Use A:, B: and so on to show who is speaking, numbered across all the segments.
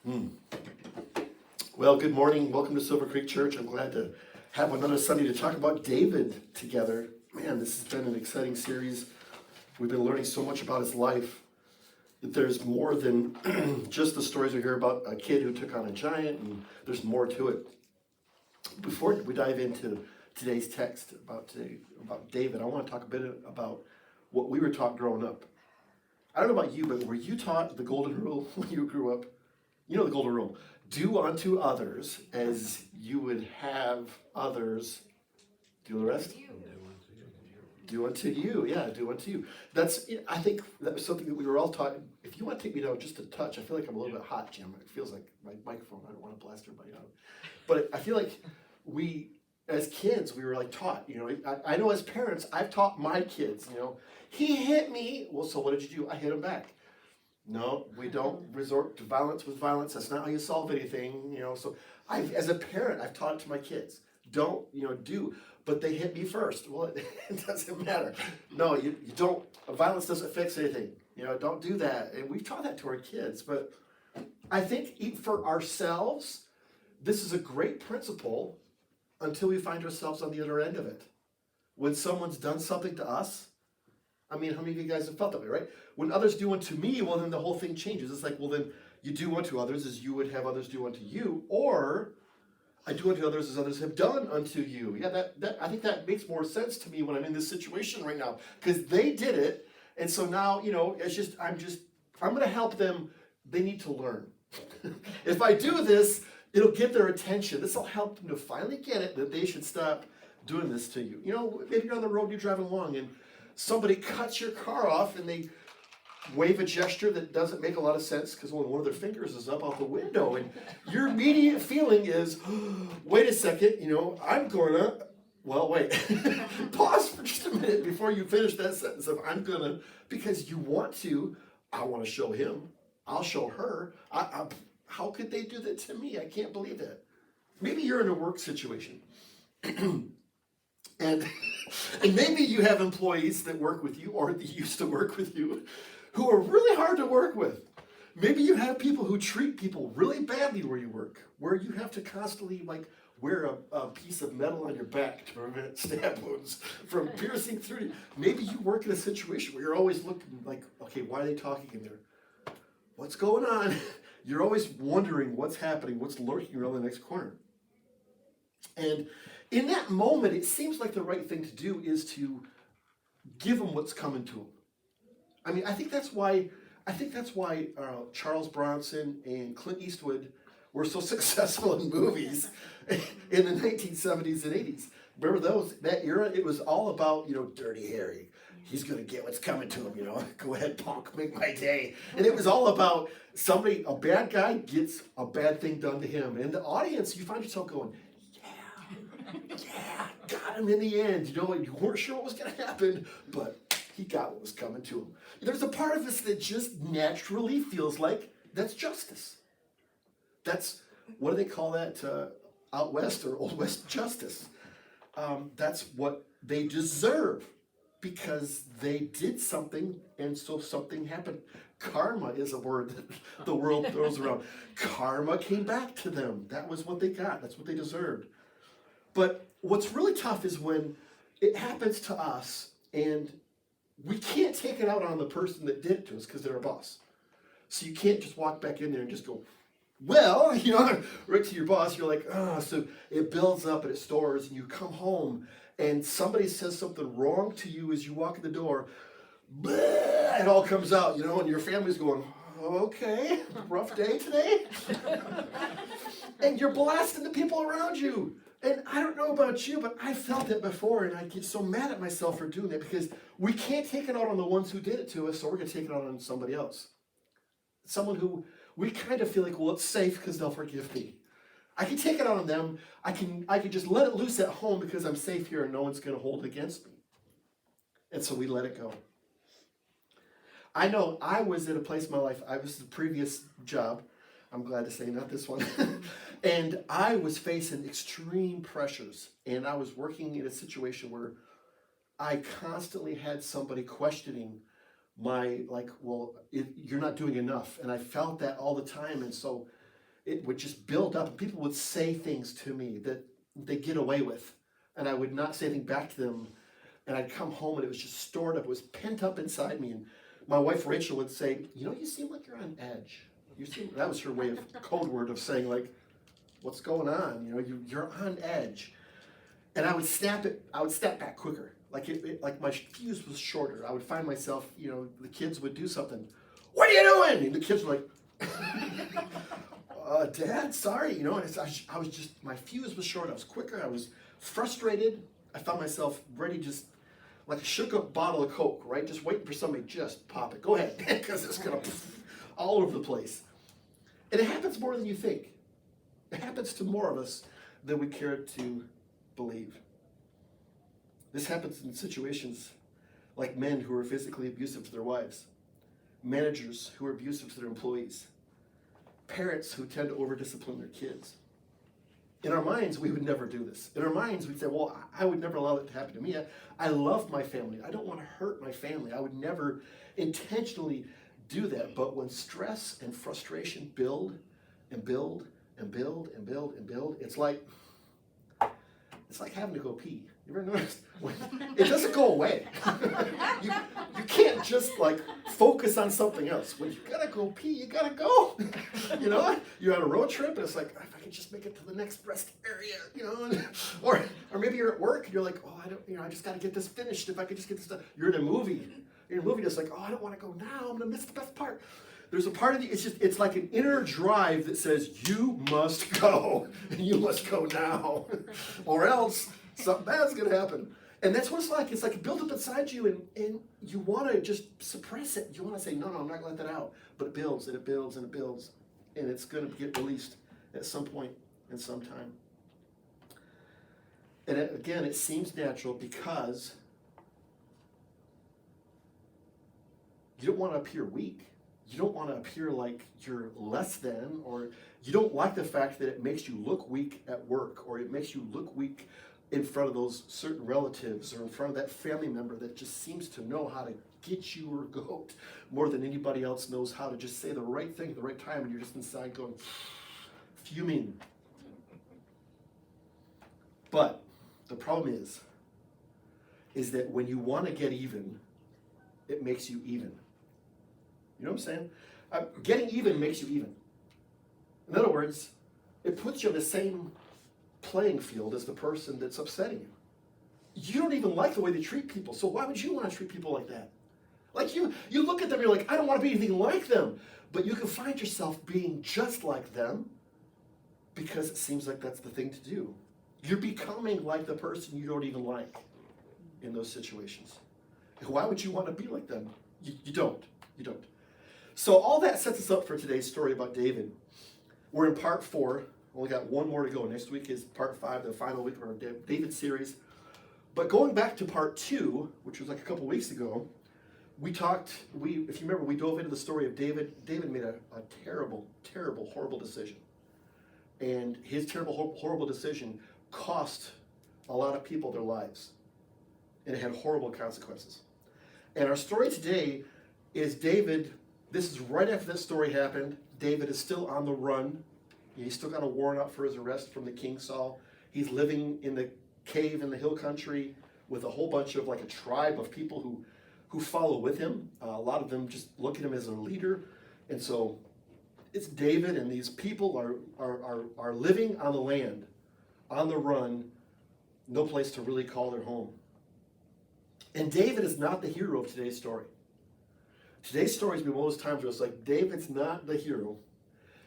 A: Hmm. Well, good morning. Welcome to Silver Creek Church. I'm glad to have another Sunday to talk about David together. Man, this has been an exciting series. We've been learning so much about his life. That there's more than just the stories we hear about a kid who took on a giant, and there's more to it. Before we dive into today's text about David, I want to talk a bit about what we were taught growing up. I don't know about you, but were you taught the golden rule when you grew up? You know the golden rule. Do unto others as you would have others do the rest. Do unto you. Yeah, do unto you. I think that was something that we were all taught. If you want to take me down just a touch, I feel like I'm a little bit hot, Jim. It feels like my microphone. I don't want to blast everybody out. But I feel like as kids, we were like taught, I know as parents, I've taught my kids, he hit me. Well, so what did you do? I hit him back. No, we don't resort to violence with violence. That's not how you solve anything, So as a parent, I've taught it to my kids. Don't, do. But they hit me first. Well, it doesn't matter. No, you don't. Violence doesn't fix anything. Don't do that. And we've taught that to our kids. But I think for ourselves, this is a great principle until we find ourselves on the other end of it. When someone's done something to us, how many of you guys have felt that way, right? When others do unto me, well, then the whole thing changes. It's like, well, then you do unto others as you would have others do unto you, or I do unto others as others have done unto you. Yeah, that I think that makes more sense to me when I'm in this situation right now, because they did it, and so now, I'm going to help them. They need to learn. If I do this, it'll get their attention. This will help them to finally get it that they should stop doing this to you. Maybe you're on the road, you're driving along, and somebody cuts your car off and they wave a gesture that doesn't make a lot of sense because only one of their fingers is up out the window, and your immediate feeling is, wait a second, I'm gonna, well, wait, pause for just a minute before you finish that sentence of I'm gonna, because you want to, I want to show him, I'll show her, how could they do that to me? I can't believe that. Maybe you're in a work situation. And maybe you have employees that work with you or that used to work with you who are really hard to work with. Maybe you have people who treat people really badly where you work, where you have to constantly wear a piece of metal on your back to prevent stab wounds from piercing through you. Maybe you work in a situation where you're always looking like, okay, why are they talking in there? What's going on? You're always wondering what's happening, what's lurking around the next corner. And in that moment, it seems like the right thing to do is to give them what's coming to them. I think that's why Charles Bronson and Clint Eastwood were so successful in movies in the 1970s and 80s. Remember that era? It was all about, Dirty Harry. He's going to get what's coming to him, Go ahead, punk, make my day. And it was all about a bad guy gets a bad thing done to him. And the audience, you find yourself going, yeah, got him in the end. You weren't sure what was going to happen, but he got what was coming to him. There's a part of us that just naturally feels like that's justice. That's, what do they call that out west or old west justice? That's what they deserve because they did something and so something happened. Karma is a word that the world throws around. Karma came back to them. That was what they got. That's what they deserved. But what's really tough is when it happens to us and we can't take it out on the person that did it to us because they're a boss. So you can't just walk back in there and just go, well, right to your boss, you're like, so it builds up and it stores and you come home and somebody says something wrong to you as you walk in the door, bleh, it all comes out, and your family's going, okay, rough day today. And you're blasting the people around you. And I don't know about you, but I felt it before, and I get so mad at myself for doing that because we can't take it out on the ones who did it to us, so we're going to take it out on somebody else. Someone who we kind of feel like, well, it's safe because they'll forgive me. I can take it out on them. I can just let it loose at home because I'm safe here and no one's going to hold it against me. And so we let it go. I know I was at a place in my life, I was the previous job, I'm glad to say not this one, and I was facing extreme pressures, and I was working in a situation where I constantly had somebody questioning my, you're not doing enough, and I felt that all the time, and so it would just build up. And people would say things to me that they get away with, and I would not say anything back to them. And I'd come home and it was just stored up. It was pent up inside me. And my wife Rachel would say, you seem like you're on edge. That was her way of code word of saying, like, what's going on? You're on edge. And I would snap back quicker. Like my fuse was shorter. I would find myself, the kids would do something. What are you doing? And the kids were like, Dad, sorry. And I was just, my fuse was short. I was quicker. I was frustrated. I found myself ready, just like a shook up bottle of Coke, right? Just waiting for somebody to just pop it. Go ahead, because it's going to all over the place. And it happens more than you think. It happens to more of us than we care to believe. This happens in situations like men who are physically abusive to their wives, managers who are abusive to their employees, parents who tend to over-discipline their kids. In our minds, we would never do this. In our minds, we'd say, well, I would never allow that to happen to me. I love my family. I don't want to hurt my family. I would never intentionally do that. But when stress and frustration build and build and build and build and build, it's like having to go pee. You ever noticed? It doesn't go away. you can't just focus on something else. When you gotta go pee, you gotta go. You're on a road trip and it's like, if I could just make it to the next rest area, or maybe you're at work and you're like, I just gotta get this finished. If I could just get this done. You're in a movie. It's like, I don't want to go now. I'm gonna miss the best part. There's a part of it's like an inner drive that says you must go and you must go now, or else something bad's gonna happen. And that's what it's like. It's like built up inside you, and you want to just suppress it. You want to say, no, I'm not gonna let that out. But it builds and it builds and it builds, and it's gonna get released at some point in some time. And again, it seems natural because you don't want to appear weak. You don't want to appear like you're less than, or you don't like the fact that it makes you look weak at work, or it makes you look weak in front of those certain relatives, or in front of that family member that just seems to know how to get you or goat more than anybody else knows how to just say the right thing at the right time, and you're just inside going, fuming. But the problem is that when you want to get even, it makes you even. You know what I'm saying? Getting even makes you even. In other words, it puts you on the same playing field as the person that's upsetting you. You don't even like the way they treat people, so why would you want to treat people like that? Like you look at them, you're like, I don't want to be anything like them. But you can find yourself being just like them because it seems like that's the thing to do. You're becoming like the person you don't even like in those situations. Why would you want to be like them? You don't. So all that sets us up for today's story about David. We're in part 4. Only got one more to go. Next week is part 5, the final week of our David series. But going back to part 2, which was like a couple weeks ago, if you remember, we dove into the story of David. David made a terrible, terrible, horrible decision. And his terrible, horrible decision cost a lot of people their lives. And it had horrible consequences. And our story today is David. This is right after this story happened. David is still on the run. He's still got a warrant out for his arrest from the king Saul. He's living in the cave in the hill country with a whole bunch of a tribe of people who follow with him. A lot of them just look at him as a leader. And so it's David, and these people are living on the land, on the run, no place to really call their home. And David is not the hero of today's story. Today's story has been one of those times where it's like, David's not the hero.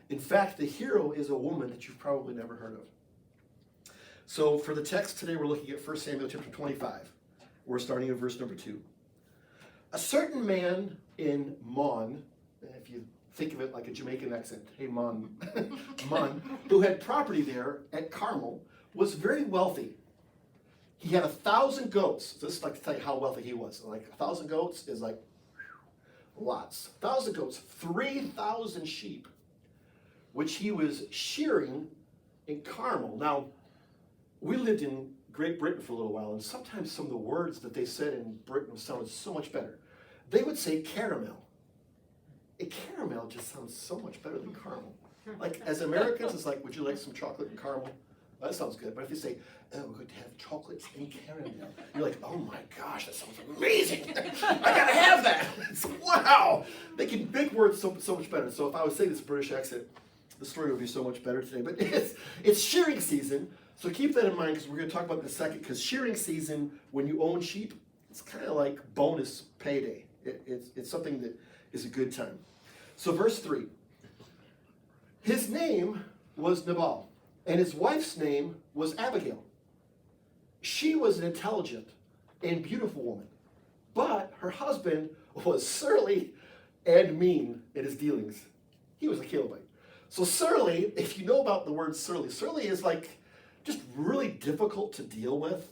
A: In fact, the hero is a woman that you've probably never heard of. So for the text today, we're looking at 1 Samuel chapter 25. We're starting in verse number 2. A certain man in Mon, if you think of it like a Jamaican accent, hey Mon, Mon, who had property there at Carmel, was very wealthy. He had 1,000 goats. This is to tell you how wealthy he was. 1,000 goats is lots. 1,000 goats, 3,000 sheep, which he was shearing in Carmel. Now, we lived in Great Britain for a little while, and sometimes some of the words that they said in Britain sounded so much better. They would say caramel. A caramel just sounds so much better than caramel. Like, as Americans, it's like, would you like some chocolate and caramel? That sounds good. But if you say, oh, we're going to have chocolates and caramel, you're like, oh my gosh, that sounds amazing. I gotta have that. It's, wow. They can make words so much better. So if I was saying this British accent, the story would be so much better today. But it's shearing season. So keep that in mind, because we're going to talk about it in a second. Because shearing season, when you own sheep, it's kind of like bonus payday. It's something that is a good time. So verse 3. His name was Nabal, and his wife's name was Abigail. She was an intelligent and beautiful woman, but her husband was surly and mean in his dealings. He was a Calebite. So surly, if you know about the word surly is like just really difficult to deal with,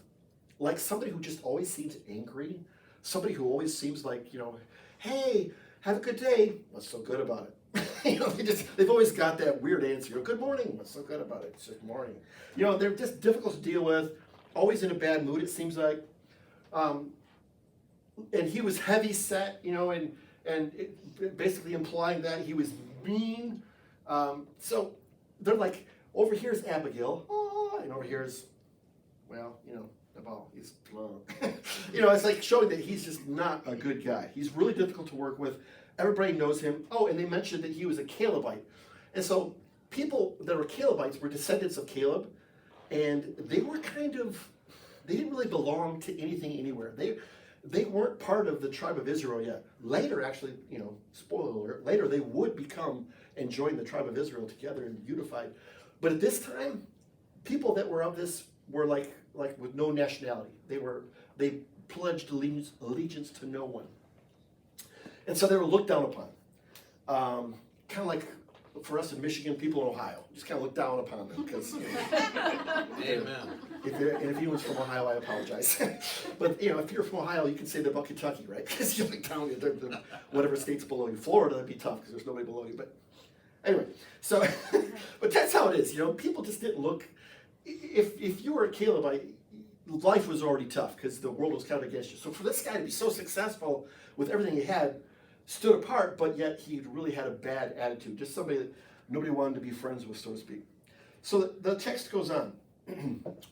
A: like somebody who just always seems angry, somebody who always seems like, hey, have a good day. What's so good about it? They've always got that weird answer. Good morning. What's so good about it? It's just morning. They're just difficult to deal with. Always in a bad mood, it seems like. And he was heavy set, basically implying that he was mean. So they're like, over here's Abigail, and over here's, Nabal. He's, it's like showing that he's just not a good guy. He's really difficult to work with. Everybody knows him. Oh, and they mentioned that he was a Calebite. And so people that were Calebites were descendants of Caleb, and they were they didn't really belong to anything anywhere. They weren't part of the tribe of Israel yet. Later, actually, spoiler alert, later they would become and join the tribe of Israel together and unified. But at this time, people that were of this were like with no nationality. They pledged allegiance to no one. And so they were looked down upon. Kind of like for us in Michigan, people in Ohio. Just kind of look down upon them. Because,
B: Amen.
A: If anyone's from Ohio, I apologize. But, if you're from Ohio, you can say that about Kentucky, right? Because you look down at whatever state's below you. Florida, that'd be tough because there's nobody below you. But anyway, so, but that's how it is. People just didn't look. If you were a Calebite, life was already tough because the world was kind of against you. So for this guy to be so successful with everything he had, stood apart, but yet he really had a bad attitude. Just somebody that nobody wanted to be friends with, so to speak. So the text goes on.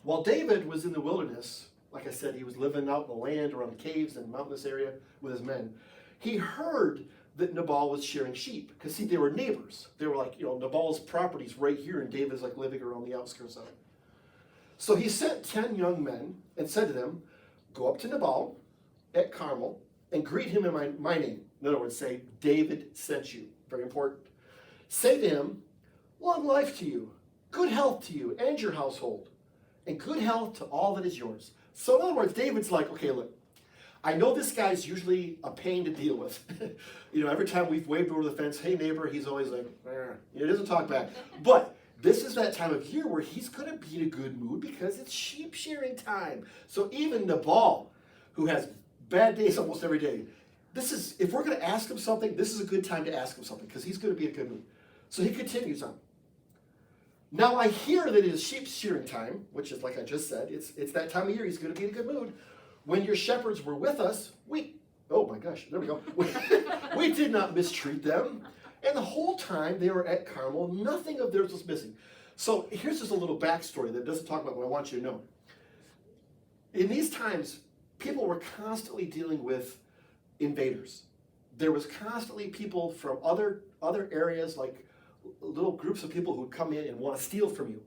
A: While David was in the wilderness, like I said, he was living out in the land around the caves and mountainous area with his men. He heard that Nabal was shearing sheep. Because see, they were neighbors. They were like, Nabal's property's right here, and David's like living around the outskirts of it. So he sent 10 young men and said to them, go up to Nabal at Carmel and greet him in my name. In other words, say, David sent you. Very important. Say to him, long life to you, good health to you and your household, and good health to all that is yours. So in other words, David's like, okay, look, I know this guy's usually a pain to deal with. Every time we've waved over the fence, hey neighbor, he's always like, he doesn't talk back. But this is that time of year where he's going to be in a good mood because it's sheep shearing time. So even Nabal, who has bad days almost every day, if we're going to ask him something, this is a good time to ask him something because he's going to be in a good mood. So he continues on. Now I hear that it is sheep shearing time, which is like I just said, it's that time of year he's going to be in a good mood. When your shepherds were with us, oh my gosh, there we go. We did not mistreat them. And the whole time they were at Carmel, nothing of theirs was missing. So here's just a little backstory that doesn't talk about what I want you to know. In these times, people were constantly dealing with invaders. There was constantly people from other areas, like little groups of people who would come in and want to steal from you.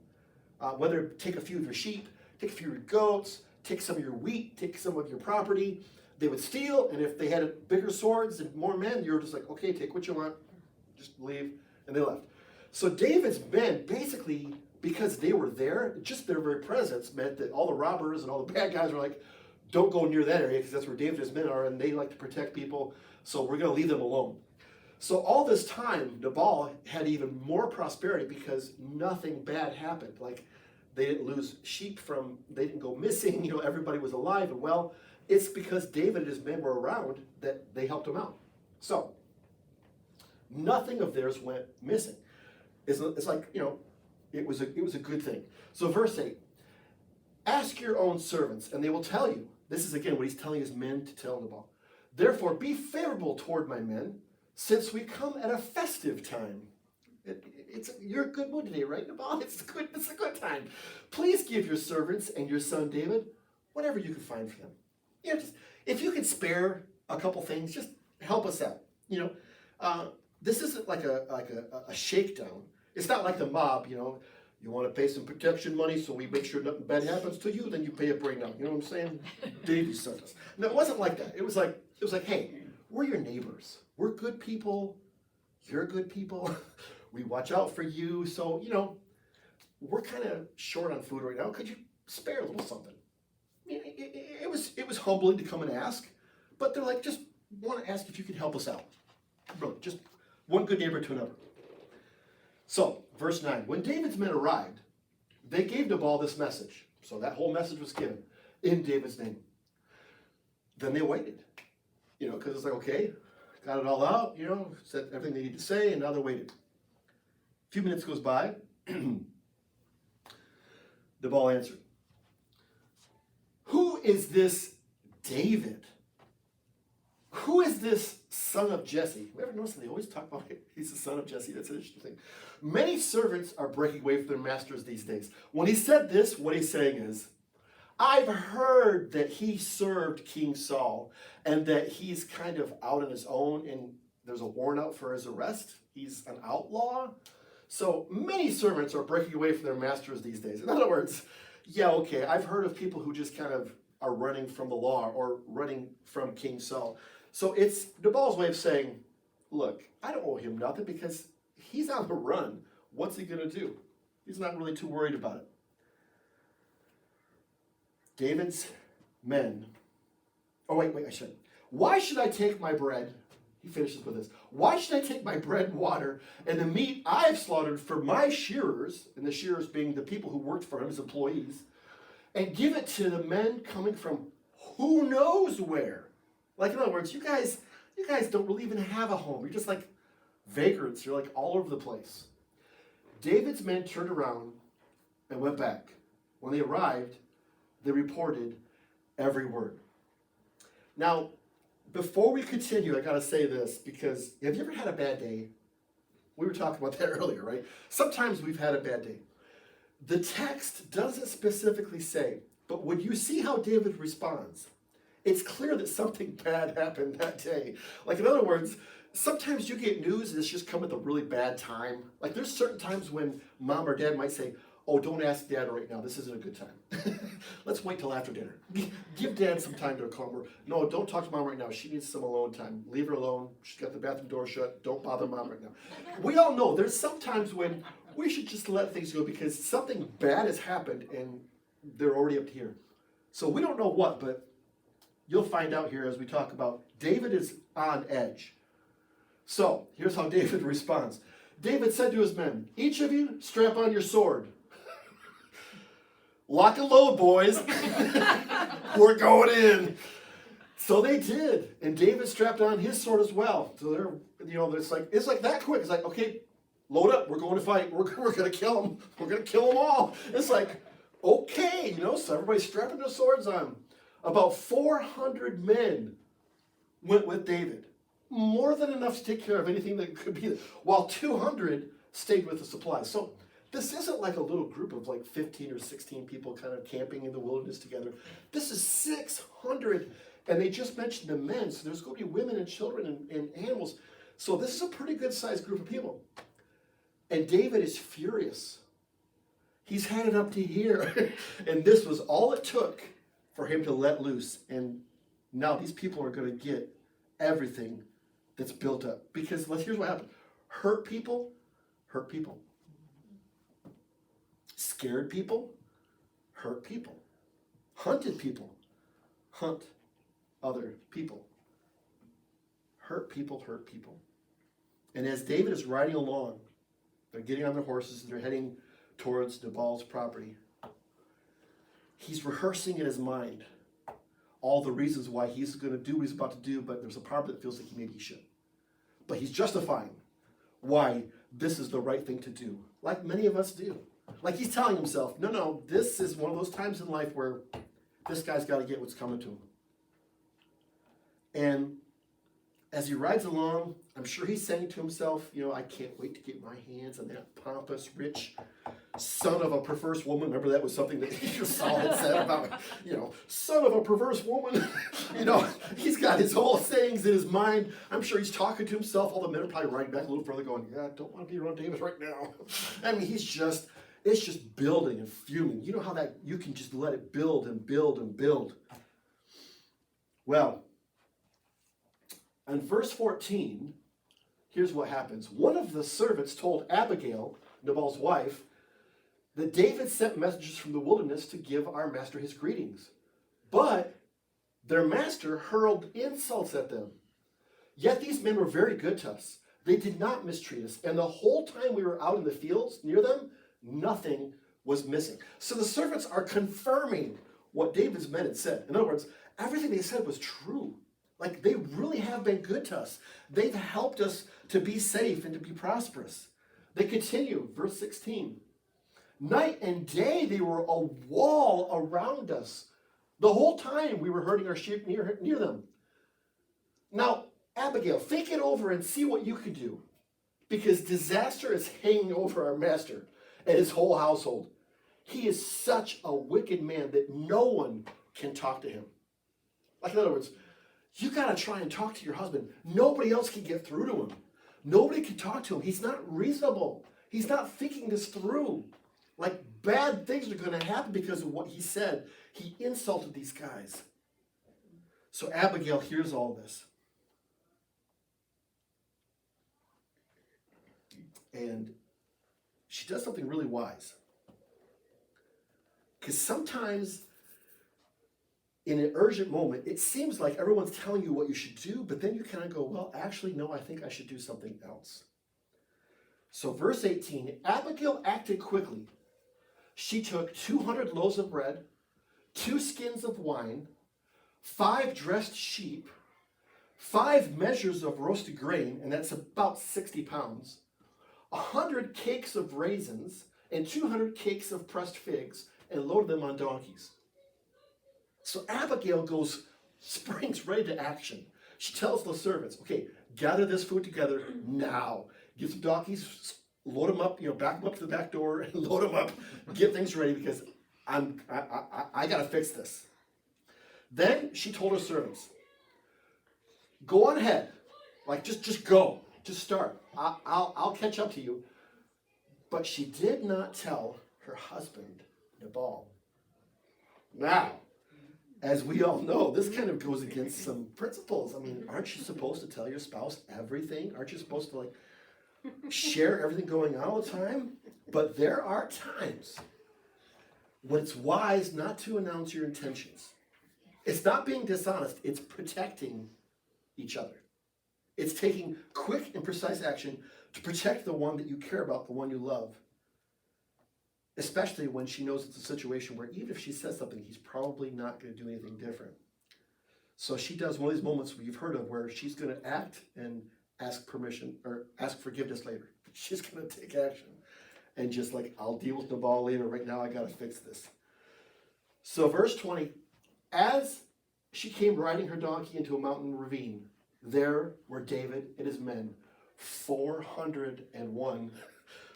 A: Whether take a few of your sheep, take a few of your goats, take some of your wheat, take some of your property. They would steal, and if they had bigger swords and more men, you were just like, okay, take what you want, just leave, and they left. So David's men, basically, because they were there, just their very presence meant that all the robbers and all the bad guys were like, don't go near that area because that's where David and his men are, and they like to protect people, so we're going to leave them alone. So all this time, Nabal had even more prosperity because nothing bad happened. Like, they didn't lose sheep they didn't go missing, everybody was alive and well. It's because David and his men were around that they helped him out. So, nothing of theirs went missing. It's like, it was a good thing. So verse 8, ask your own servants, and they will tell you. This is again what he's telling his men to tell Nabal. Therefore, be favorable toward my men, since we come at a festive time. You're in a good mood today, right, Nabal? It's a good time. Please give your servants and your son David whatever you can find for them. Just if you can spare a couple things, just help us out. This isn't like a shakedown. It's not like the mob. You want to pay some protection money so we make sure nothing bad happens to you, then you pay a breakdown. You know what I'm saying? Davey sent us. No, it wasn't like that. It was like, hey, we're your neighbors. We're good people. You're good people. We watch out for you. So, we're kind of short on food right now. Could you spare a little something? It was humbling to come and ask, but they're like, just want to ask if you could help us out. Really, just one good neighbor to another. So, verse 9, when David's men arrived, they gave Nabal this message. So that whole message was given in David's name. Then they waited, because it's like, okay, got it all out, said everything they need to say, and now they waited. A few minutes goes by. Nabal answered, "Who is this David? Who is this son of Jesse?" You ever notice they always talk about it? He's the son of Jesse. That's an interesting thing. Many servants are breaking away from their masters these days. When he said this, what he's saying is, I've heard that he served King Saul and that he's kind of out on his own and there's a warrant out for his arrest. He's an outlaw. So many servants are breaking away from their masters these days. In other words, I've heard of people who just kind of are running from the law or running from King Saul. So it's Nabal's way of saying, look, I don't owe him nothing because he's on the run. What's he going to do? He's not really too worried about it. David's men. Oh, wait, I should. Why should I take my bread? He finishes with this. Why should I take my bread and water and the meat I've slaughtered for my shearers, and the shearers being the people who worked for him as employees, and give it to the men coming from who knows where? Like, in other words, you guys don't really even have a home. You're just like vagrants. You're like all over the place. David's men turned around and went back. When they arrived, they reported every word. Now, before we continue, I got to say this, because have you ever had a bad day? We were talking about that earlier, right? Sometimes we've had a bad day. The text doesn't specifically say, but when you see how David responds, it's clear that something bad happened that day. Like, in other words, sometimes you get news and it's just come at a really bad time. Like, there's certain times when mom or dad might say, oh, don't ask dad right now. This isn't a good time. Let's wait till after dinner. Give dad some time to calm her. No, don't talk to mom right now. She needs some alone time. Leave her alone. She's got the bathroom door shut. Don't bother mom right now. We all know there's some times when we should just let things go because something bad has happened and they're already up to here. So we don't know what, but you'll find out here as we talk about David is on edge. So here's how David responds. David said to his men, each of you strap on your sword. Lock and load, boys. We're going in. So they did. And David strapped on his sword as well. So they're, it's like that quick. It's like, okay, load up. We're going to fight. We're going to kill them. We're going to kill them all. It's like, okay, so everybody's strapping their swords on. About 400 men went with David. More than enough to take care of anything that could be there. While 200 stayed with the supplies. So this isn't like a little group of like 15 or 16 people kind of camping in the wilderness together. This is 600. And they just mentioned the men. So there's going to be women and children and animals. So this is a pretty good sized group of people. And David is furious. He's had it up to here. And this was all it took for him to let loose. And now these people are going to get everything that's built up. Because here's what happened. Hurt people hurt people. Scared people hurt people. Hunted people hunt other people. Hurt people hurt people. And as David is riding along, they're getting on their horses and they're heading towards Nabal's property. He's rehearsing in his mind all the reasons why he's going to do what he's about to do, but there's a part that feels like maybe he should. But he's justifying why this is the right thing to do, like many of us do. Like he's telling himself, no, this is one of those times in life where this guy's got to get what's coming to him. And as he rides along, I'm sure he's saying to himself, I can't wait to get my hands on that pompous, rich son of a perverse woman. Remember that was something that Saul had said about, son of a perverse woman. He's got his whole sayings in his mind. I'm sure he's talking to himself. All the men are probably riding back a little further going, I don't want to be around David right now. I mean, it's just building and fuming. You know how that you can just let it build and build and build. Well, in verse 14, here's what happens. One of the servants told Abigail, Nabal's wife, that David sent messengers from the wilderness to give our master his greetings. But their master hurled insults at them. Yet these men were very good to us. They did not mistreat us. And the whole time we were out in the fields near them, nothing was missing. So the servants are confirming what David's men had said. In other words, everything they said was true. Like, they really have been good to us. They've helped us to be safe and to be prosperous. They continue, verse 16. Night and day they were a wall around us. The whole time we were herding our sheep near them. Now, Abigail, think it over and see what you can do. Because disaster is hanging over our master and his whole household. He is such a wicked man that no one can talk to him. Like, in other words, you got to try and talk to your husband. Nobody else can get through to him. Nobody can talk to him. He's not reasonable. He's not thinking this through. Like, bad things are going to happen because of what he said. He insulted these guys. So Abigail hears all this. And she does something really wise. Because sometimes in an urgent moment, it seems like everyone's telling you what you should do, but then you kind of go, well, actually, no, I think I should do something else. So verse 18, Abigail acted quickly. She took 200 loaves of bread, 2 skins of wine, 5 dressed sheep, 5 measures of roasted grain, and that's about 60 pounds, 100 cakes of raisins, and 200 cakes of pressed figs, and loaded them on donkeys. So Abigail springs ready to action. She tells the servants, okay, gather this food together now. Get some donkeys, load them up, back them up to the back door and load them up, get things ready because I got to fix this. Then she told her servants, go on ahead. Like, just go. Just start. I'll catch up to you. But she did not tell her husband, Nabal. Now, as we all know, this kind of goes against some principles. I mean, aren't you supposed to tell your spouse everything? Aren't you supposed to, share everything going on all the time? But there are times when it's wise not to announce your intentions. It's not being dishonest. It's protecting each other. It's taking quick and precise action to protect the one that you care about, the one you love. Especially when she knows it's a situation where even if she says something, he's probably not going to do anything different. So she does one of these moments you've heard of where she's going to act and ask permission or ask forgiveness later. She's going to take action and just I'll deal with Nabal later. Right now I got to fix this. So verse 20, as she came riding her donkey into a mountain ravine, there were David and his men, 401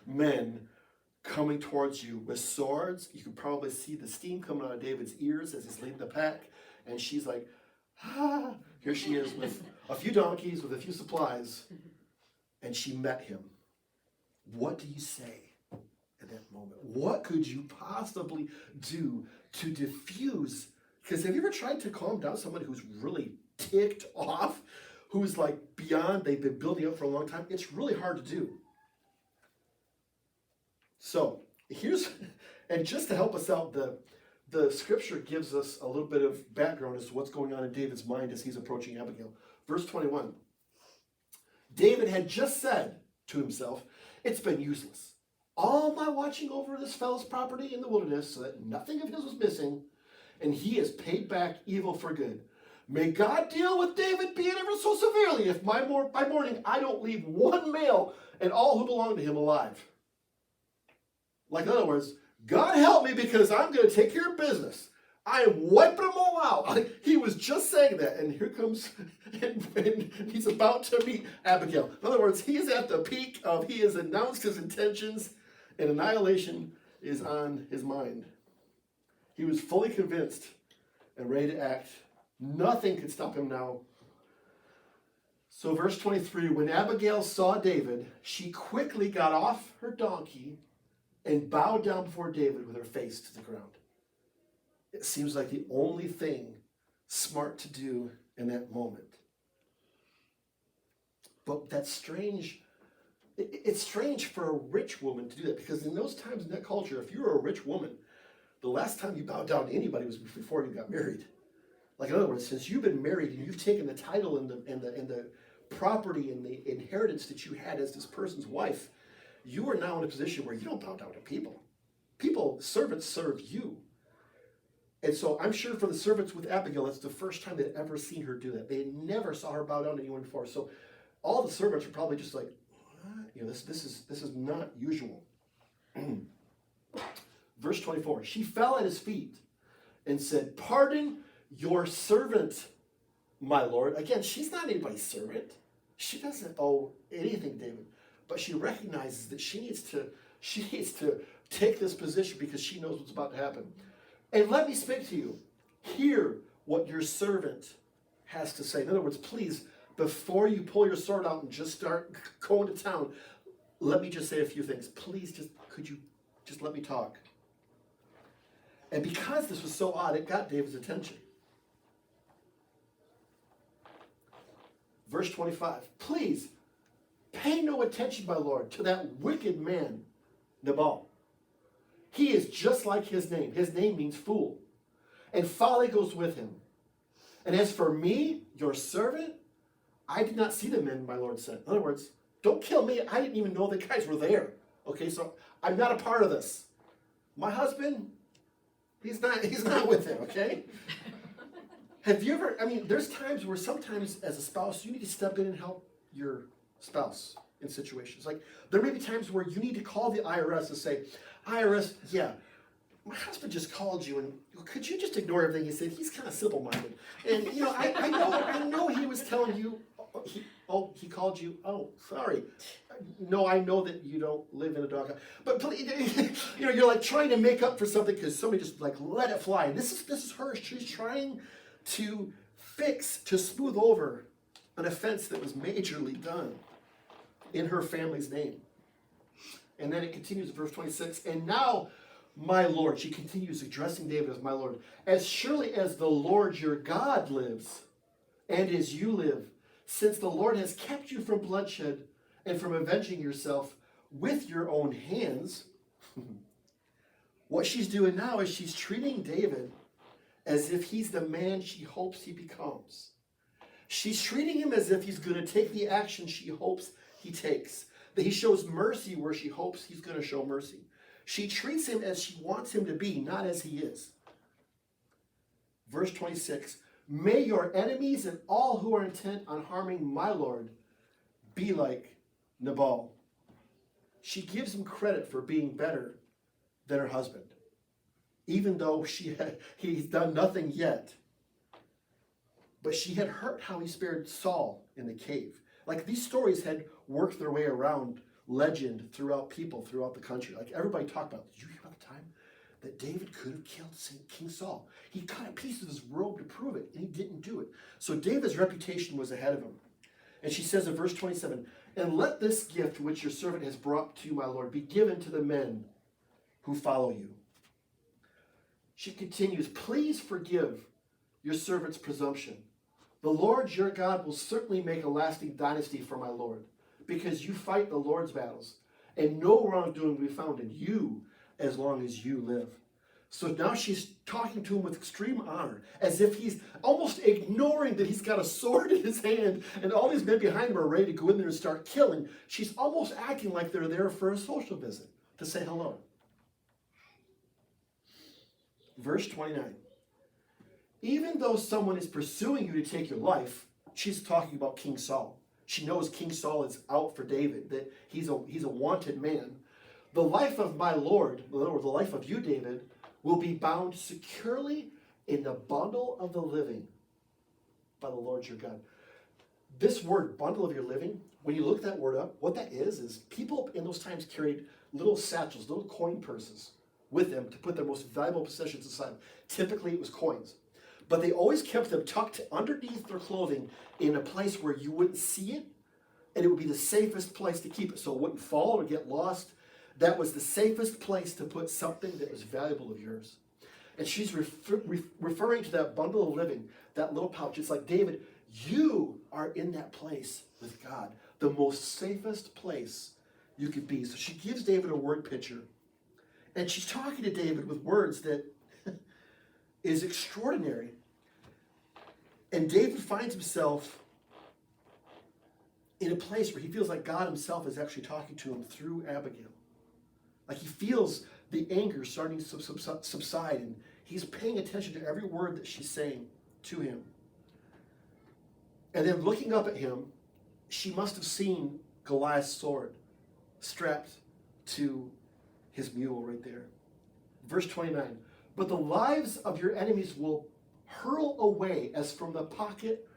A: men coming towards you with swords. You can probably see the steam coming out of David's ears as he's leading the pack. And she's like, here she is with a few donkeys, with a few supplies. And she met him. What do you say at that moment? What could you possibly do to diffuse? Because have you ever tried to calm down somebody who's really ticked off, who's beyond, they've been building up for a long time? It's really hard to do. So and just to help us out, the scripture gives us a little bit of background as to what's going on in David's mind as he's approaching Abigail. Verse 21, David had just said to himself, it's been useless. All my watching over this fellow's property in the wilderness so that nothing of his was missing, and he has paid back evil for good. May God deal with David, be it ever so severely, if by morning I don't leave one male and all who belong to him alive. In other words, God help me because I'm going to take care of business. I am wiping them all out. Like, he was just saying that, and here comes, and he's about to meet Abigail. In other words, he is at the peak of, he has announced his intentions, and annihilation is on his mind. He was fully convinced and ready to act. Nothing could stop him now. So verse 23, when Abigail saw David, she quickly got off her donkey and bowed down before David with her face to the ground. It seems like the only thing smart to do in that moment. But that's strange. It's strange for a rich woman to do that, because in those times in that culture, if you were a rich woman, the last time you bowed down to anybody was before you got married. Like, in other words, since you've been married and you've taken the title and the property and the inheritance that you had as this person's wife, you are now in a position where you don't bow down to people. Servants serve you. And so I'm sure for the servants with Abigail, it's the first time they'd ever seen her do that. They never saw her bow down to anyone before. So all the servants are probably just like, what? You know, this is not usual. Verse 24, she fell at his feet and said, pardon your servant, my lord. Again, she's not anybody's servant. She doesn't owe anything, David. But she recognizes that she needs to take this position because she knows what's about to happen. And let me speak to you. Hear what your servant has to say. In other words, please, before you pull your sword out and just start going to town, let me just say a few things. Please, could you just let me talk? And because this was so odd, it got David's attention. Verse 25, please, pay no attention, my lord, to that wicked man, Nabal. He is just like his name. His name means fool. And folly goes with him. And as for me, your servant, I did not see the men my lord sent. In other words, don't kill me. I didn't even know the guys were there. Okay, so I'm not a part of this. My husband, he's not with him, okay? Have you ever, there's times where sometimes as a spouse, you need to step in and help your spouse in situations. Like, there may be times where you need to call the IRS and say, IRS, yeah, my husband just called you, and could you just ignore everything he said? He's kind of simple-minded. And, I know he was telling you, he called you, oh, sorry. No, I know that you don't live in a doghouse. But, you're like trying to make up for something because somebody just like let it fly. And this is her. She's trying to smooth over an offense that was majorly done in her family's name. And then it continues in verse 26. And now, my Lord, she continues addressing David as my Lord, as surely as the Lord your God lives, and as you live, since the Lord has kept you from bloodshed and from avenging yourself with your own hands, what she's doing now is she's treating David as if he's the man she hopes he becomes. She's treating him as if he's going to take the action she hopes he takes. That he shows mercy where she hopes he's going to show mercy. She treats him as she wants him to be, not as he is. Verse 26, may your enemies and all who are intent on harming my Lord be like Nabal. She gives him credit for being better than her husband, even though he's done nothing yet. But she had heard how he spared Saul in the cave. Like, these stories had worked their way around legend throughout the country. Like, everybody talked about, did you hear about the time that David could have killed King Saul? He cut a piece of his robe to prove it, and he didn't do it. So David's reputation was ahead of him. And she says in verse 27, and let this gift which your servant has brought to you, my Lord, be given to the men who follow you. She continues, please forgive your servant's presumption. The Lord your God will certainly make a lasting dynasty for my Lord, because you fight the Lord's battles, and no wrongdoing will be found in you as long as you live. So now she's talking to him with extreme honor, as if he's almost ignoring that he's got a sword in his hand, and all these men behind him are ready to go in there and start killing. She's almost acting like they're there for a social visit, to say hello. Verse 29. Even though someone is pursuing you to take your life, she's talking about King Saul. She knows King Saul is out for David, that he's a wanted man. The life of my Lord, the life of you, David, will be bound securely in the bundle of the living by the Lord your God. This word, bundle of your living, when you look that word up, what that is people in those times carried little satchels, little coin purses with them to put their most valuable possessions inside. Typically it was coins. But they always kept them tucked underneath their clothing in a place where you wouldn't see it, and it would be the safest place to keep it so it wouldn't fall or get lost. That was the safest place to put something that was valuable of yours. And she's referring to that bundle of living, that little pouch. It's like, David, you are in that place with God, the most safest place you could be. So she gives David a word picture. And she's talking to David with words that is extraordinary. And David finds himself in a place where he feels like God himself is actually talking to him through Abigail. Like he feels the anger starting to subside, and he's paying attention to every word that she's saying to him. And then looking up at him, she must have seen Goliath's sword strapped to his mule right there. Verse 29, but the lives of your enemies will hurl away as from the pocket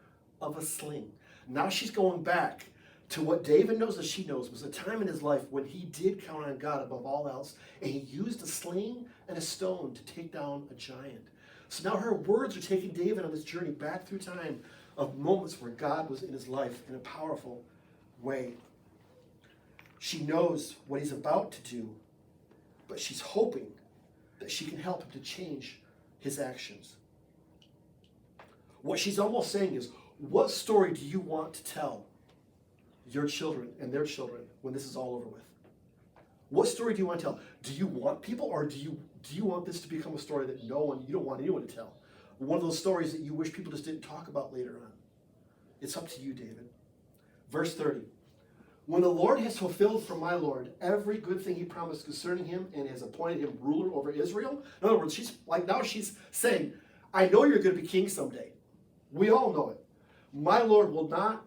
A: of a sling. Now she's going back to what David knows that she knows was a time in his life when he did count on God above all else, and he used a sling and a stone to take down a giant. So now her words are taking David on this journey back through time of moments where God was in his life in a powerful way. She knows what he's about to do, but she's hoping that she can help him to change his actions. What she's almost saying is, what story do you want to tell your children and their children when this is all over with? What story do you want to tell? Do you want people, or do you want this to become a story that you don't want anyone to tell? One of those stories that you wish people just didn't talk about later on. It's up to you, David. Verse 30. When the Lord has fulfilled for my Lord every good thing he promised concerning him and has appointed him ruler over Israel. In other words, she's saying, I know you're going to be king someday. We all know it. My Lord will not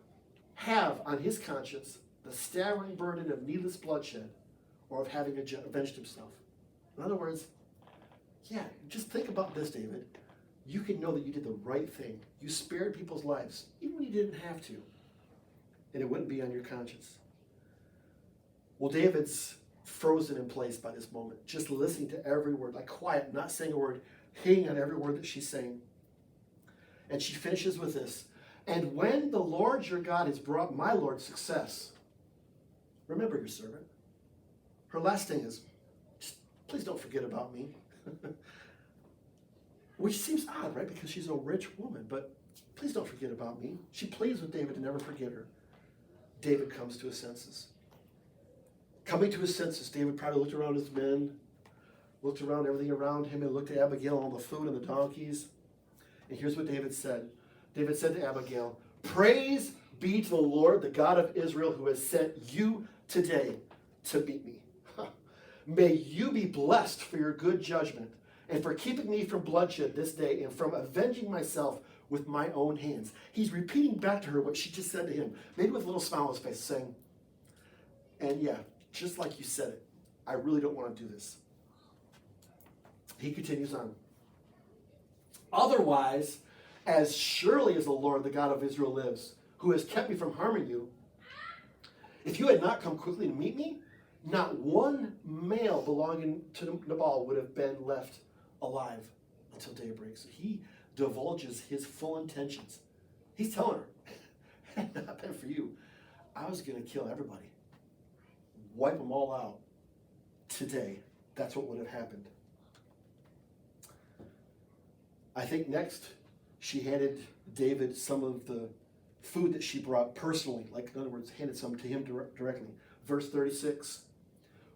A: have on his conscience the staggering burden of needless bloodshed or of having avenged himself. In other words, yeah, just think about this, David. You can know that you did the right thing. You spared people's lives, even when you didn't have to. And it wouldn't be on your conscience. Well, David's frozen in place by this moment, just listening to every word, like quiet, not saying a word, hanging on every word that she's saying. And she finishes with this. And when the Lord your God has brought my Lord success, remember your servant. Her last thing is, please don't forget about me. Which seems odd, right? Because she's a rich woman, but please don't forget about me. She pleads with David to never forget her. David comes to his senses. Coming to his senses, David probably looked around his men, looked around everything around him, and looked at Abigail, all the food and the donkeys. And here's what David said. David said to Abigail, praise be to the Lord, the God of Israel, who has sent you today to meet me. May you be blessed for your good judgment and for keeping me from bloodshed this day and from avenging myself with my own hands. He's repeating back to her what she just said to him, maybe with a little smile on his face, saying, and yeah, just like you said it, I really don't want to do this. He continues on. Otherwise, as surely as the Lord, the God of Israel lives, who has kept me from harming you, if you had not come quickly to meet me, not one male belonging to Nabal would have been left alive until daybreak. So he divulges his full intentions. He's telling her, had it not been for you, I was going to kill everybody. Wipe them all out today. That's what would have happened. I think next she handed David some of the food that she brought personally, like in other words, handed some to him directly. Verse 36.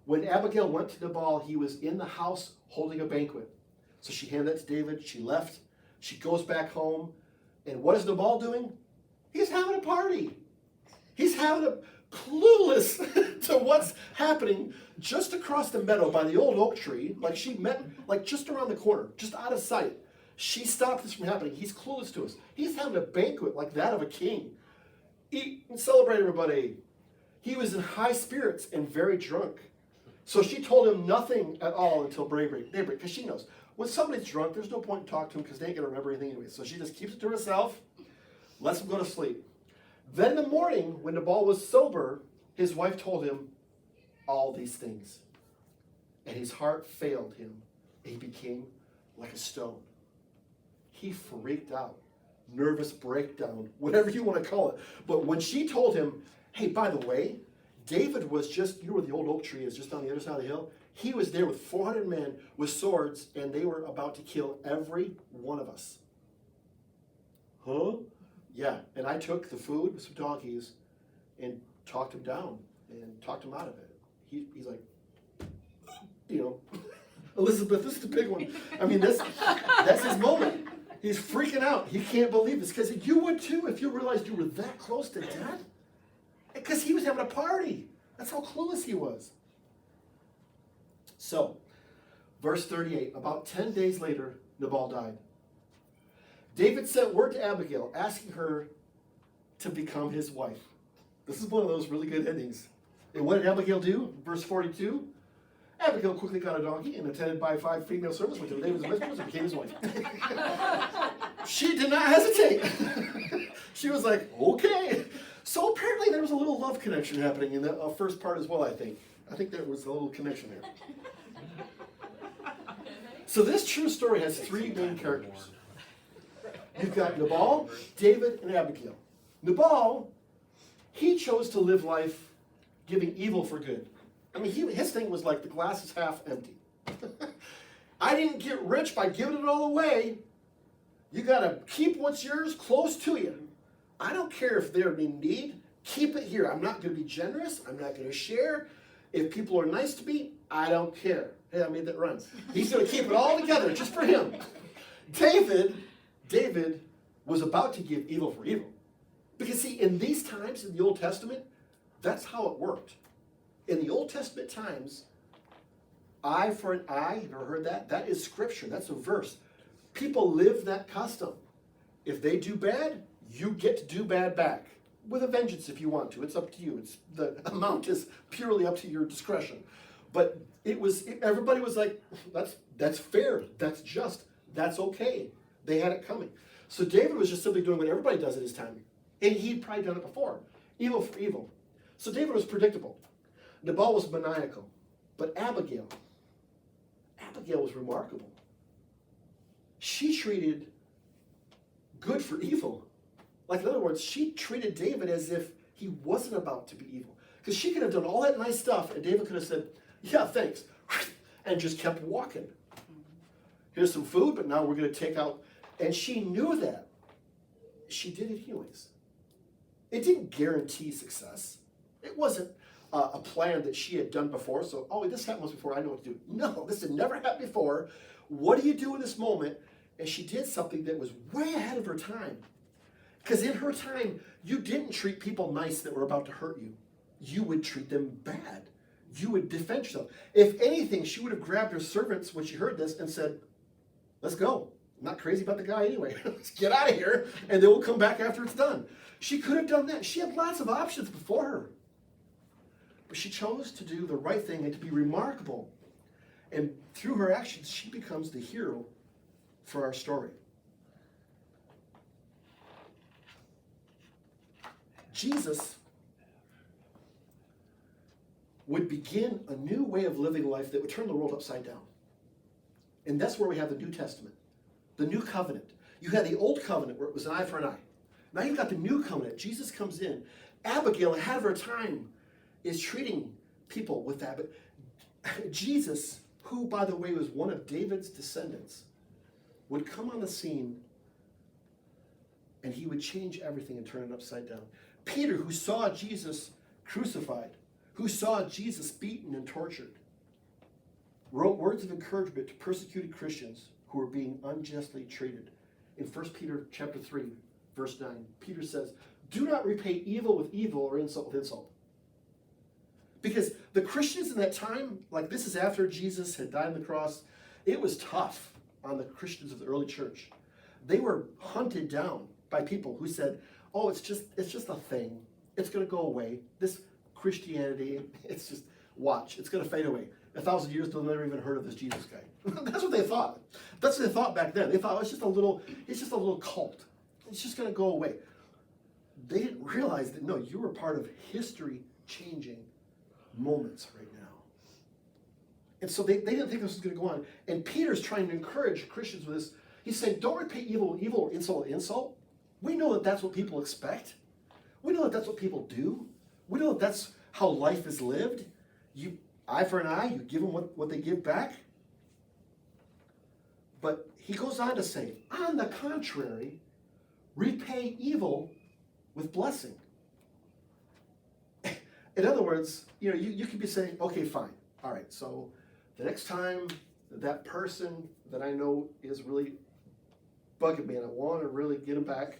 A: When Abigail went to Nabal, he was in the house holding a banquet. So she handed that to David. She left. She goes back home. And what is Nabal doing? He's having a party. He's having a clueless to what's happening just across the meadow by the old oak tree. Like she met, like just around the corner, just out of sight. She stopped this from happening. He's clueless to us. He's having a banquet like that of a king. Eat and celebrate, everybody. He was in high spirits and very drunk. So she told him nothing at all until daybreak, because she knows when somebody's drunk, there's no point in talking to them because they ain't going to remember anything anyway. So she just keeps it to herself, lets him go to sleep. Then in the morning, when Nabal was sober, his wife told him all these things. And his heart failed him. He became like a stone. He freaked out. Nervous breakdown, whatever you want to call it. But when she told him, hey, by the way, David was just, you know where the old oak tree is, just on the other side of the hill? He was there with 400 men with swords, and they were about to kill every one of us. Huh? Yeah, and I took the food with some donkeys and talked him down and talked him out of it. He's like, you know, Elizabeth, this is the big one. I mean, that's his moment. He's freaking out. He can't believe this because you would too if you realized you were that close to death. Because he was having a party. That's how clueless he was. So, verse 38, about 10 days later, Nabal died. David sent word to Abigail asking her to become his wife. This is one of those really good endings. And what did Abigail do? Verse 42. Abigail quickly got a donkey and attended by 5 female servants with David's mistress and became his wife. She did not hesitate. She was like, okay. So apparently there was a little love connection happening in the first part as well, I think. I think there was a little connection there. So this true story has 3 main characters. You've got Nabal, David, and Abigail. Nabal, he chose to live life giving evil for good. I mean, his thing was like the glass is half empty. I didn't get rich by giving it all away. You got to keep what's yours close to you. I don't care if they're in need. Keep it here. I'm not going to be generous. I'm not going to share. If people are nice to me, I don't care. Hey, I made that run. He's going to keep it all together just for him. David was about to give evil for evil. Because see, in these times in the Old Testament, that's how it worked. In the Old Testament times, eye for an eye, you ever heard that? That is scripture. That's a verse. People live that custom. If they do bad, you get to do bad back. With a vengeance if you want to. It's up to you. The amount is purely up to your discretion. But everybody was like, that's fair. That's just. That's okay. They had it coming. So David was just simply doing what everybody does at his time. And he'd probably done it before. Evil for evil. So David was predictable. Nabal was maniacal. But Abigail was remarkable. She treated good for evil. Like, in other words, she treated David as if he wasn't about to be evil. Because she could have done all that nice stuff, and David could have said, yeah, thanks, and just kept walking. Here's some food, but now we're going to take out. And she knew that. She did it anyways. It didn't guarantee success. It wasn't a plan that she had done before. So, this happened once before, I know what to do. No, this had never happened before. What do you do in this moment? And she did something that was way ahead of her time. Because in her time, you didn't treat people nice that were about to hurt you. You would treat them bad. You would defend yourself. If anything, she would have grabbed her servants when she heard this and said, let's go. I'm not crazy about the guy anyway. Let's get out of here, and then we'll come back after it's done. She could have done that. She had lots of options before her. But she chose to do the right thing and to be remarkable. And through her actions, she becomes the hero for our story. Jesus would begin a new way of living life that would turn the world upside down. And that's where we have the New Testament, the New Covenant. You had the Old Covenant where it was an eye for an eye. Now you've got the New Covenant. Jesus comes in. Abigail, ahead of her time, is treating people with that. But Jesus, who, by the way, was one of David's descendants, would come on the scene and he would change everything and turn it upside down. Peter, who saw Jesus crucified, who saw Jesus beaten and tortured, wrote words of encouragement to persecuted Christians who were being unjustly treated. In 1 Peter chapter 3, verse 9, Peter says, do not repay evil with evil or insult with insult. Because the Christians in that time, like this is after Jesus had died on the cross, it was tough on the Christians of the early church. They were hunted down by people who said, it's just a thing. It's going to go away. This Christianity, it's just, watch, it's going to fade away. 1,000 years, they'll never even heard of this Jesus guy. That's what they thought. That's what they thought back then. They thought, it's just a little cult. It's just going to go away. They didn't realize that, no, you were part of history-changing moments right now. And so they didn't think this was going to go on. And Peter's trying to encourage Christians with this. He's saying, don't repay evil with evil or insult with insult. We know that that's what people expect. We know that that's what people do. We know that that's how life is lived. You, eye for an eye, you give them what they give back. But he goes on to say, on the contrary, repay evil with blessing. In other words, you could be saying, okay, fine. All right, so the next time that person that I know is really bugging me and I want to really get him back,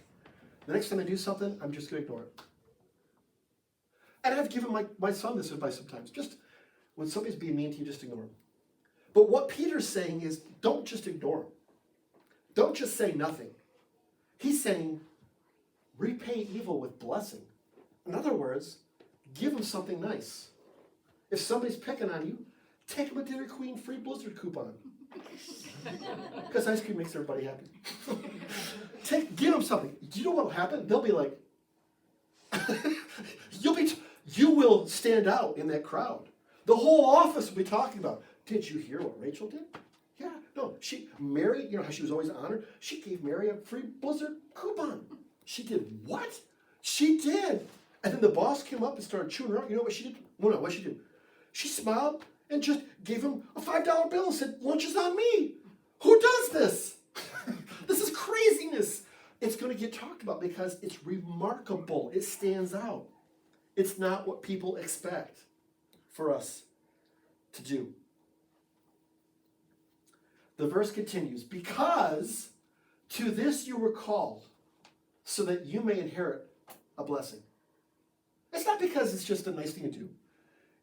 A: the next time I do something, I'm just going to ignore it. And I've given my son this advice sometimes. Just when somebody's being mean to you, just ignore them. But what Peter's saying is, don't just ignore them. Don't just say nothing. He's saying, repay evil with blessing. In other words, give them something nice. If somebody's picking on you, take them a Dairy Queen free Blizzard coupon. Because ice cream makes everybody happy. Give them something. Do you know what will happen? They'll be like, you will stand out in that crowd. The whole office will be talking about, did you hear what Rachel did? Yeah, no, Mary, how she was always honored? She gave Mary a free Blizzard coupon. She did what? She did. And then the boss came up and started chewing her out. You know what she did? Well, no, what she did? She smiled and just gave him a $5 bill and said, lunch is on me. Who does this? This is craziness. It's going to get talked about because it's remarkable. It stands out. It's not what people expect for us to do. The verse continues, because to this you were called, so that you may inherit a blessing. It's not because it's just a nice thing to do.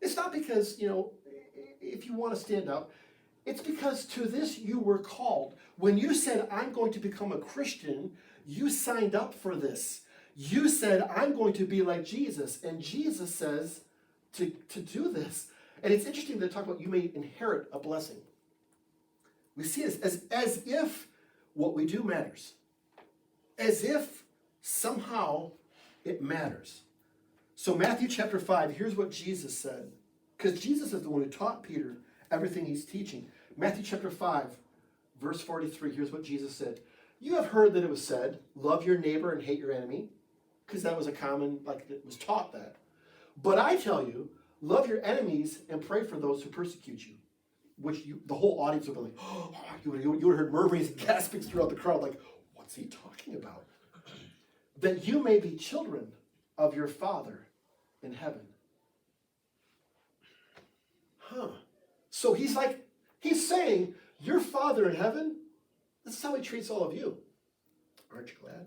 A: It's not because, if you want to stand out. It's because to this you were called. When you said, I'm going to become a Christian, you signed up for this. You said, I'm going to be like Jesus. And Jesus says to do this. And it's interesting to talk about you may inherit a blessing. We see this as if what we do matters. As if somehow it matters. So Matthew chapter 5, here's what Jesus said. Because Jesus is the one who taught Peter everything he's teaching. Matthew chapter 5, verse 43, here's what Jesus said. You have heard that it was said, love your neighbor and hate your enemy. Because that was a common, it was taught that. But I tell you, love your enemies and pray for those who persecute you. Which the whole audience would be like, oh, you would have heard murmurings and gaspings throughout the crowd, like, what's he talking about? That you may be children of your Father in heaven. So he's saying, your Father in heaven, this is how he treats all of you. Aren't you glad?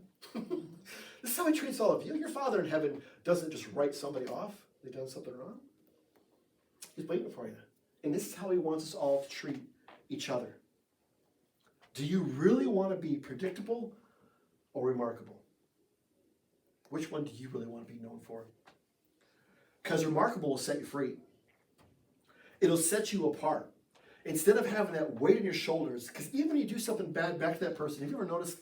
A: This is how he treats all of you. Your Father in heaven doesn't just write somebody off. They've done something wrong. He's waiting for you. And this is how he wants us all to treat each other. Do you really want to be predictable or remarkable? Which one do you really want to be known for? Because remarkable will set you free. It'll set you apart. Instead of having that weight on your shoulders, because even when you do something bad back to that person, have you ever noticed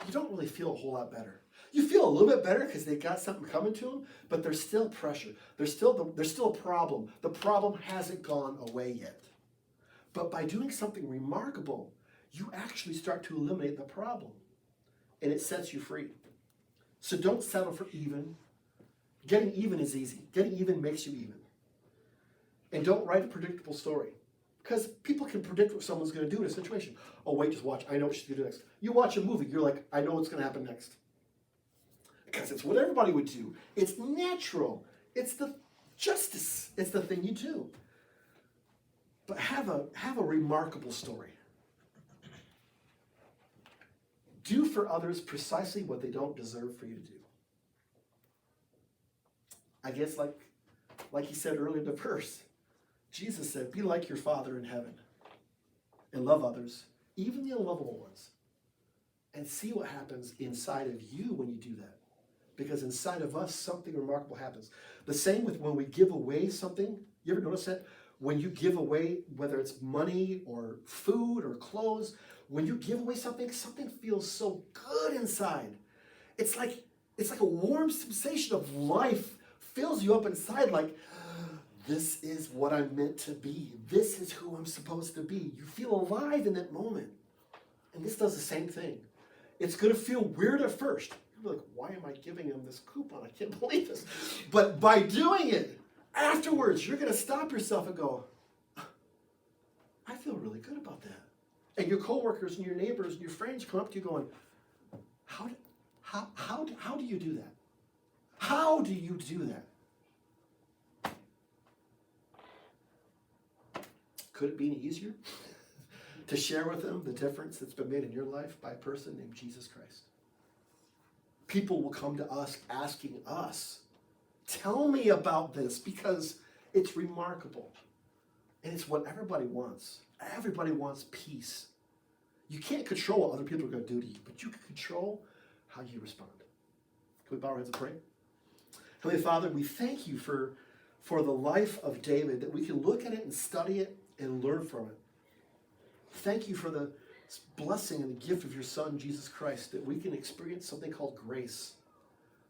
A: you don't really feel a whole lot better? You feel a little bit better because they got something coming to them, but there's still pressure. There's still a problem. The problem hasn't gone away yet. But by doing something remarkable, you actually start to eliminate the problem, and it sets you free. So don't settle for even. Getting even is easy. Getting even makes you even. And don't write a predictable story. Because people can predict what someone's going to do in a situation. Oh, wait, just watch. I know what she's going to do next. You watch a movie, you're like, I know what's going to happen next. Because it's what everybody would do. It's natural. It's the justice. It's the thing you do. But have a remarkable story. Do for others precisely what they don't deserve for you to do. I guess like he said earlier in the verse, Jesus said, be like your Father in heaven and love others, even the unlovable ones. And see what happens inside of you when you do that. Because inside of us, something remarkable happens. The same with when we give away something. You ever notice that? when you give away, whether it's money or food or clothes, when you give away something feels so good inside. It's like a warm sensation of life fills you up inside, like, this is what I'm meant to be. This is who I'm supposed to be. You feel alive in that moment. And this does the same thing. It's going to feel weird at first. You're like, why am I giving him this coupon? I can't believe this. But by doing it, afterwards, you're going to stop yourself and go, I feel really good about that. And your coworkers and your neighbors and your friends come up to you going, how do you do that? How do you do that? Could it be any easier to share with them the difference that's been made in your life by a person named Jesus Christ? People will come to us asking us, tell me about this, because it's remarkable. And it's what everybody wants. Everybody wants peace. You can't control what other people are going to do to you, but you can control how you respond. Can we bow our heads and pray? Heavenly Father, we thank you for the life of David, that we can look at it and study it and learn from it. Thank you for the blessing and the gift of your Son, Jesus Christ, that we can experience something called grace.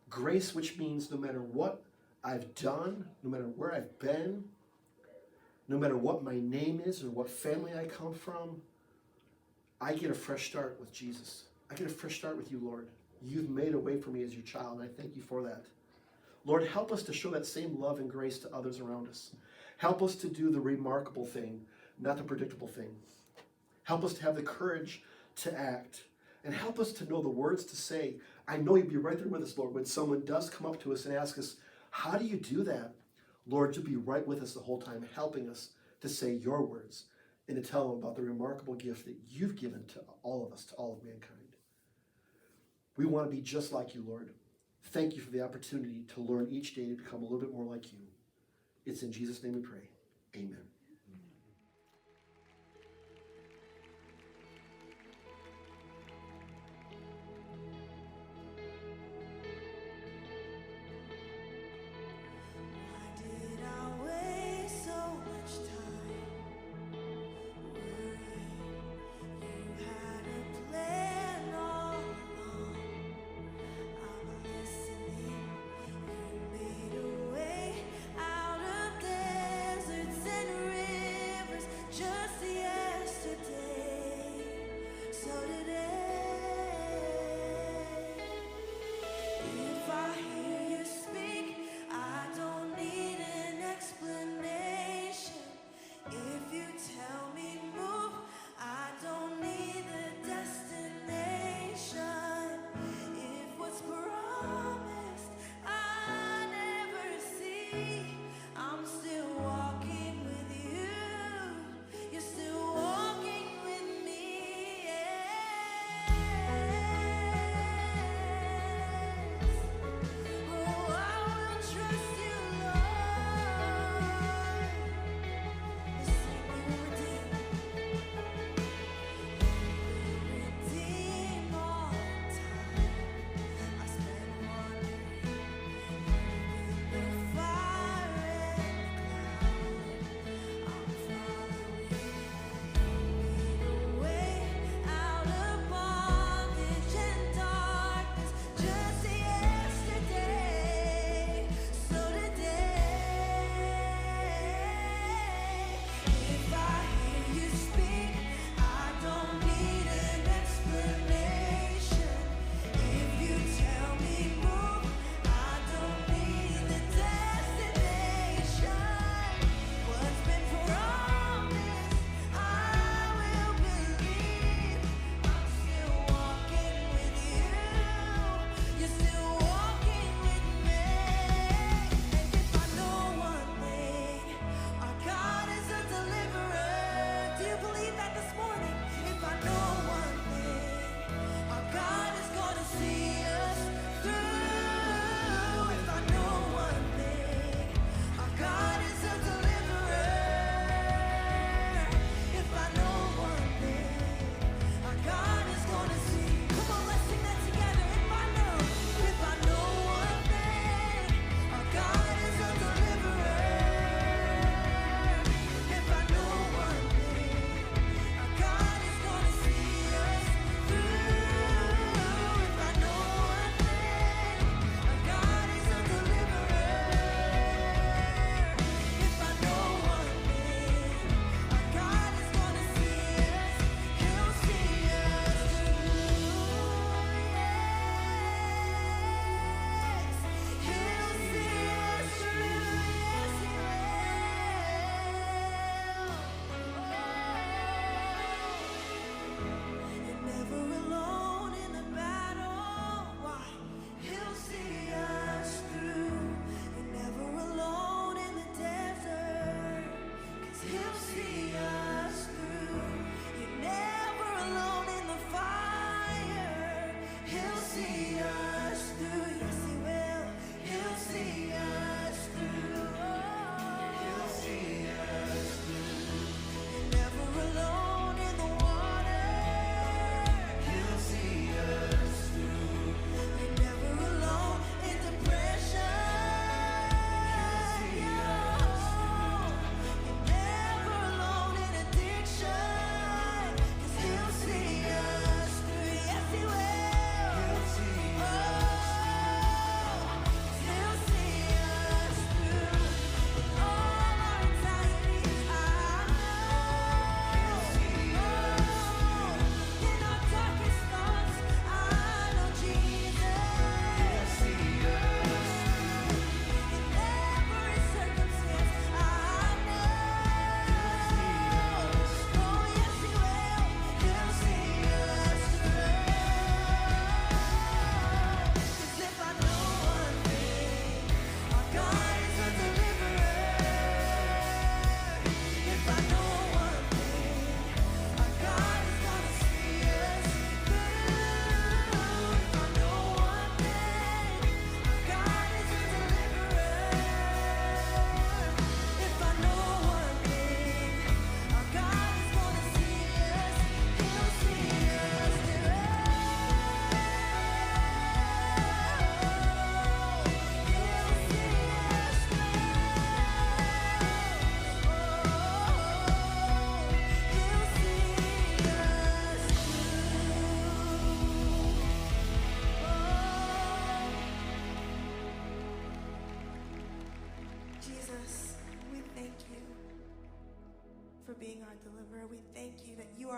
A: Grace, which means no matter what I've done, no matter where I've been, no matter what my name is or what family I come from, I get a fresh start with Jesus. I get a fresh start with you, Lord. You've made a way for me as your child, and I thank you for that. Lord, help us to show that same love and grace to others around us. Help us to do the remarkable thing, not the predictable thing. Help us to have the courage to act, and help us to know the words to say. I know you'll be right there with us, Lord, when someone does come up to us and ask us, how do you do that? Lord, you'll be right with us the whole time, helping us to say your words and to tell them about the remarkable gift that you've given to all of us, to all of mankind. We want to be just like you, Lord. Thank you for the opportunity to learn each day to become a little bit more like you. It's in Jesus' name we pray. Amen.
C: Made a way out of deserts and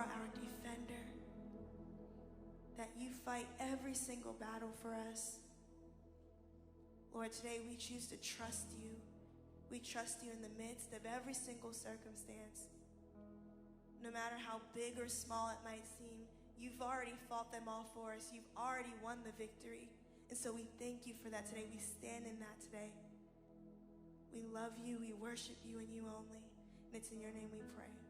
C: our defender, that you fight every single battle for us. Lord, today we choose to trust you. We trust you in the midst of every single circumstance. No matter how big or small it might seem, you've already fought them all for us. You've already won the victory. And so we thank you for that today. We stand in that today. We love you, we worship you, and you only. And it's in your name we pray.